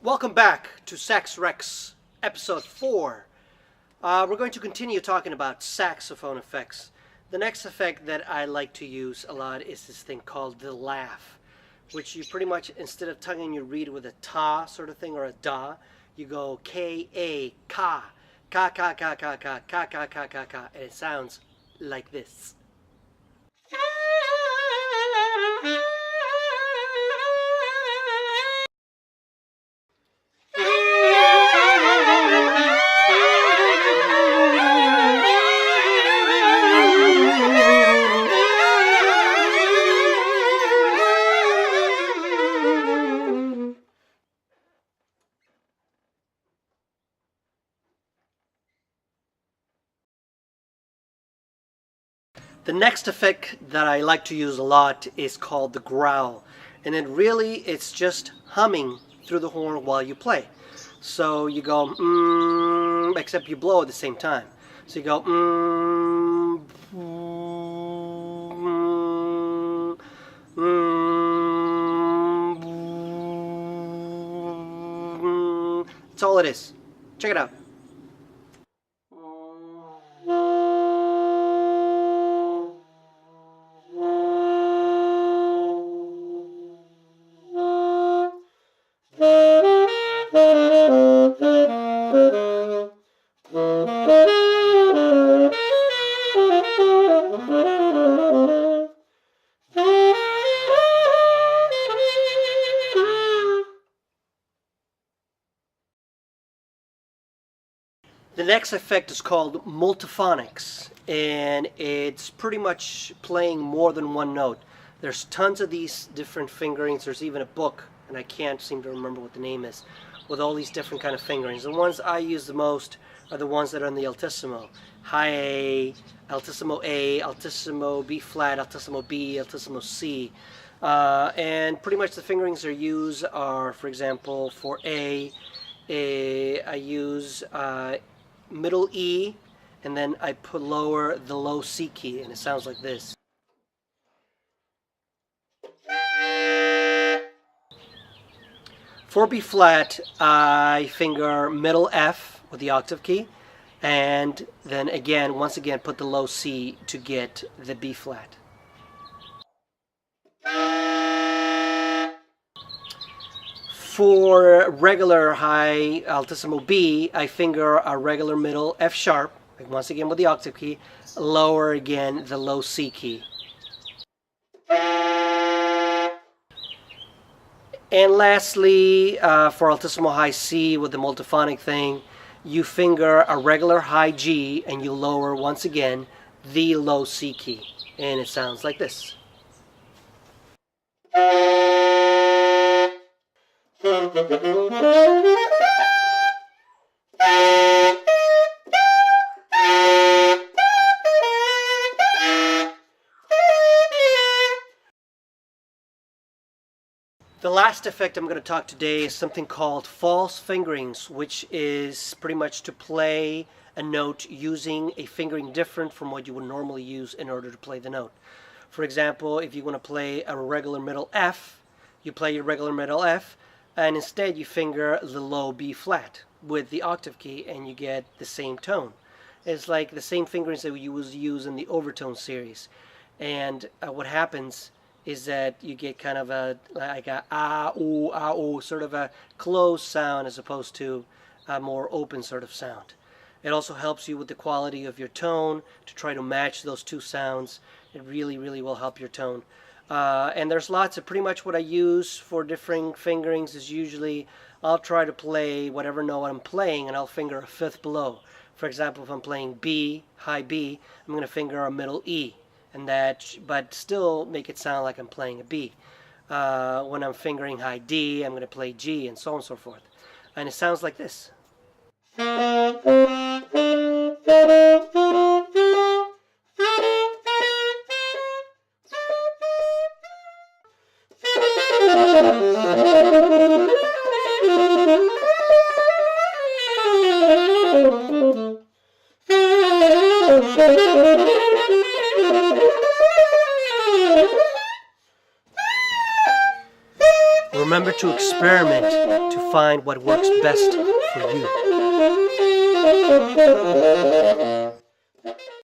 Welcome back to Sax Rex episode 4. We're going to continue talking about saxophone effects. The next effect that I like to use a lot is this thing called the laugh, which you pretty much, instead of tonguing your reed with a ta sort of thing or a da, you go K-A, ka, ka, ka, ka, ka, ka, ka, ka, ka, ka, ka, and it sounds like this. The next effect that I like to use a lot is called the growl, and then really it's just humming through the horn while you play. So you go except you blow at the same time. So you go That's all it is. Check it out. The next effect is called multiphonics, and it's pretty much playing more than one note. There's tons of these different fingerings. There's even a book, and I can't seem to remember what the name is, with all these different kind of fingerings. The ones I use the most are the ones that are in the altissimo. High A, altissimo A, altissimo B flat, altissimo B, altissimo C. And pretty much the fingerings I use are, for example, for I use middle E, and then I lower the low C key, and it sounds like this. For B flat, I finger middle F with the octave key, and then again, once again, put the low C to get the B flat. For regular high altissimo B, I finger a regular middle F sharp, once again with the octave key, lower again the low C key. And lastly, for altissimo high C with the multiphonic thing, you finger a regular high G and you lower once again the low C key. And it sounds like this. The last effect I'm going to talk today is something called false fingerings, which is pretty much to play a note using a fingering different from what you would normally use in order to play the note. For example, if you want to play a regular middle F, you play your regular middle F, and instead you finger the low B flat with the octave key, and you get the same tone. It's like the same fingerings that you would use in the overtone series. And what happens is that you get kind of like a ah, ooh, sort of a closed sound as opposed to a more open sort of sound. It also helps you with the quality of your tone to try to match those two sounds. It really, really will help your tone. And there's lots of, pretty much what I use for different fingerings is usually I'll try to play whatever note I'm playing and I'll finger a fifth below. For example, if I'm playing B, high B, I'm going to finger a middle E, and that, but still make it sound like I'm playing a B. When I'm fingering high D, I'm going to play G, and so on and so forth. And it sounds like this. Remember to experiment to find what works best for you.